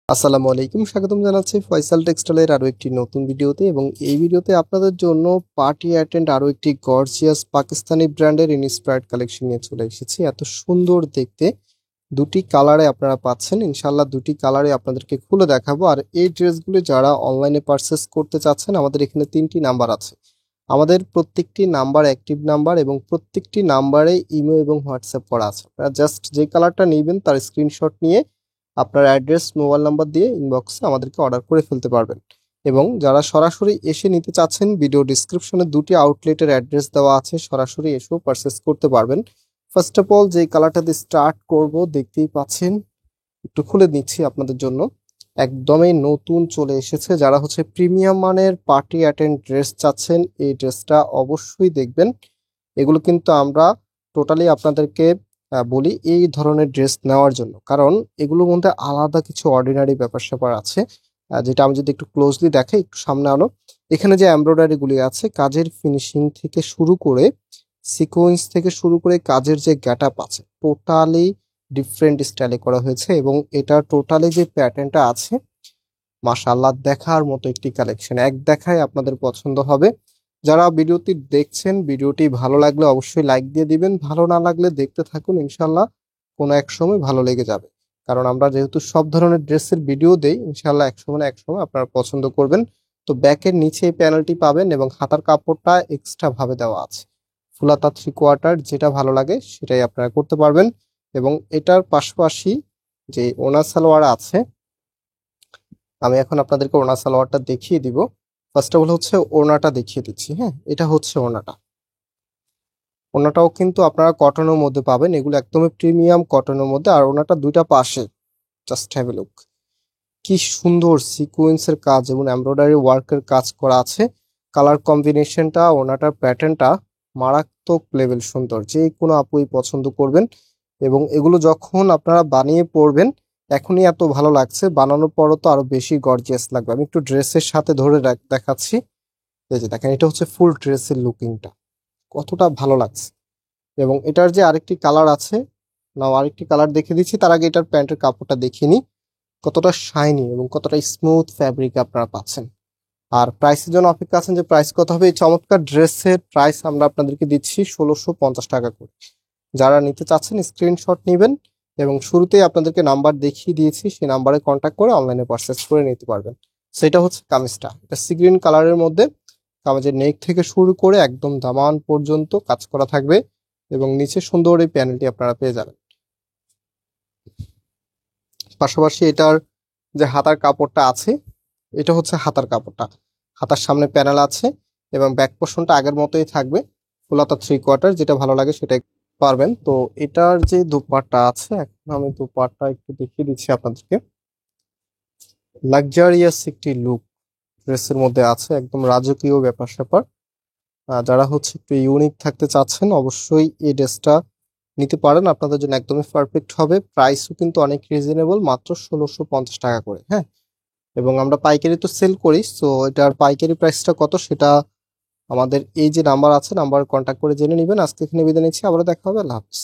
আসসালামু আলাইকুম, স্বাগতম জানাচ্ছি ফয়সাল টেক্সটাইলের আরো একটি নতুন ভিডিওতে। এবং এই ভিডিওতে আপনাদের জন্য পার্টি অ্যাটেন্ড আরো একটি গর্জিয়াস পাকিস্তানি ব্র্যান্ডের ইন্সপায়ার্ড কালেকশন নিয়ে চলে এসেছি। এত সুন্দর দেখতে, দুটি কালারে আপনারা পাচ্ছেন। ইনশাল্লাহ দুটি কালারে আপনাদেরকে খুলে দেখাবো। আর এই ড্রেসগুলো যারা অনলাইনে পারচেস করতে চাচ্ছেন, আমাদের এখানে 3টি নাম্বার আছে। আমাদের প্রত্যেকটি নাম্বার অ্যাক্টিভ নাম্বার এবং প্রত্যেকটি নাম্বারে ইমো এবং হোয়াটসঅ্যাপ করা আছে। আপনারা জাস্ট যে কালারটা নেবেন তার স্ক্রিনশট নিয়ে আপনার অ্যাড্রেস, মোবাইল নাম্বার দিয়ে ইনবক্সে আমাদেরকে অর্ডার করে ফেলতে পারবেন। এবং যারা সরাসরি এসে নিতে চাচ্ছেন, ভিডিও ডিসক্রিপশনে দুটি আউটলেটের অ্যাড্রেস দেওয়া আছে, সরাসরি এসেও পারচেস করতে পারবেন। ফার্স্ট অফ অল যে কালারটা দিয়ে স্টার্ট করব, দেখতেই পাচ্ছেন, একটু খুলে নিচ্ছি আপনাদের জন্য। একদমই নতুন চলে এসেছে। যারা প্রিমিয়াম মানের পার্টি অ্যাটেন্ড ড্রেস চাচ্ছেন, এই ড্রেসটা অবশ্যই দেখবেন। এগুলো কিন্তু আমরা টোটালি আপনাদেরকে বলি এই ধরনের ড্রেস নেওয়ার জন্য, কারণ এগুলোর মধ্যে আলাদা কিছু অর্ডিনারি ব্যাপার স্যাপার আছে। যেটা আমি যদি একটু ক্লোজলি দেখাই, একটু সামনে আলো, এখানে যে এমব্রয়ডারি গুলি আছে, কাজের ফিনিশিং থেকে শুরু করে সিকোয়েন্স থেকে শুরু করে কাজের যে গ্যাটআপ আছে, টোটালি ডিফারেন্ট স্টাইলে করা হয়েছে। এবং এটা টোটালি যে প্যাটার্নটা আছে, মাশাআল্লাহ দেখার মতো একটি কালেকশন। এক দেখায় আপনাদের পছন্দ হবে। যারা ভিডিওটি দেখছেন, ভিডিওটি ভালো লাগলে অবশ্যই লাইক দিয়ে দিবেন। ভালো না লাগলে দেখতে থাকুন, ইনশাল্লাহ কোনো এক সময় ভালো লেগে যাবে। কারণ আমরা যেহেতু সব ধরনের ড্রেসের ভিডিও দেই, ইনশাল্লাহ এক সময় না এক সময় আপনারা পছন্দ করবেন। তো ব্যাকের নিচে এই প্যানেলটি পাবেন এবং হাতার কাপড়টা এক্সট্রা ভাবে দেওয়া আছে। ফুলাতা 3/4, যেটা ভালো লাগে সেটাই আপনারা করতে পারবেন। এবং এটার পাশাপাশি যে ওনা সালোয়ার আছে, আমি এখন আপনাদেরকে ওনা সালোয়ারটা দেখিয়ে দিব। ফার্স্ট অফ অল ওড়নাটা দেখিয়ে দিচ্ছি। হ্যাঁ, এটা ওড়নাটা। ওড়নাটাও কিন্তু আপনারা কটনের মধ্যে পাবেন, এগুলো একদমই প্রিমিয়াম কটনের মধ্যে। আর ওড়নাটা দুইটা পাশে জাস্ট হ্যাভ এ লুক, কি সুন্দর সিকোয়েন্সের কাজ এবং এমব্রয়ডারি ওয়ার্কের কাজ করা আছে। কালার কম্বিনেশনটা, ওড়নাটার প্যাটার্নটা মারাত্মক লেভেল সুন্দর, যে কোনো আপুই পছন্দ করবেন। এবং এগুলো যখন আপনারা বানিয়ে পরবেন, এখনই এত ভালো লাগছে, বানানোর পরও তো আরো বেশি গর্জিয়াস লাগবে। আমি একটু ড্রেসের সাথে ধরে দেখাচ্ছি। এই যে দেখেন, এটা ফুল ড্রেসের লুকিংটা কতটা ভালো লাগছে। এবং এটার যে আরেকটি কালার আছে, নাও আরেকটি কালার দেখিয়ে দিচ্ছি। তার আগে এটার প্যান্টের কাপড়টা দেখিয়ে নিই, কতটা শাইনি এবং কতটা স্মুথ ফ্যাব্রিক আপনারা পাচ্ছেন। আর প্রাইসের জন্য অপেক্ষা আছেন যে প্রাইস কত হবে। এই চমৎকার ড্রেসের প্রাইস আমরা আপনাদেরকে দিচ্ছি 1650 টাকা করে। যারা নিতে চাচ্ছেন স্ক্রিনশট নেবেন এবং শুরুতেই আপনাদেরকে নাম্বার দেখিয়ে দিয়েছি, সেই নাম্বারে কন্ট্যাক্ট করে অনলাইনে পারচেস করে নিতে পারবেন। সেটা কামিজটা, এটা সি গ্রিন কালারের মধ্যে। কামিজের নেক থেকে শুরু করে একদম দামান পর্যন্ত কাজ করা থাকবে এবং নিচে সুন্দর এই প্যানেলটি আপনারা পেয়ে যাবেন। পাশাপাশি এটার যে হাতার কাপড়টা আছে, এটা হাতার কাপড়টা, হাতার সামনে প্যানেল আছে এবং ব্যাক পোর্শনটা আগের মতোই থাকবে, ফুলাতা 3/4, যেটা ভালো লাগে সেটাই পারবেন। তো এটার যে দুপাট্টা আছে, এখন আমি দুপাট্টা একটু দেখিয়ে দিচ্ছি আপনাদেরকে। লাক্সারিয়াস একটি লুক ড্রেসের মধ্যে আছে, একদম রাজকীয় ব্যাপার স্যাপার। যারা একটু ইউনিক থাকতে চাচ্ছেন, অবশ্যই এই ড্রেসটা নিতে পারেন, আপনাদের জন্য একদমই পারফেক্ট হবে। প্রাইসও কিন্তু অনেক রিজনেবল, মাত্র 1650 টাকা করে। হ্যাঁ, এবং আমরা পাইকারি তো সেল করি, সো এটার পাইকারি প্রাইসটা কত সেটা আমাদের এই যে নাম্বার আছে, নাম্বার কন্ট্যাক্ট করে জেনে নেবেন। আজকে এখানে বিদায় নিচ্ছি, আবারও দেখা হবে। আল্লাহ হাফিজ।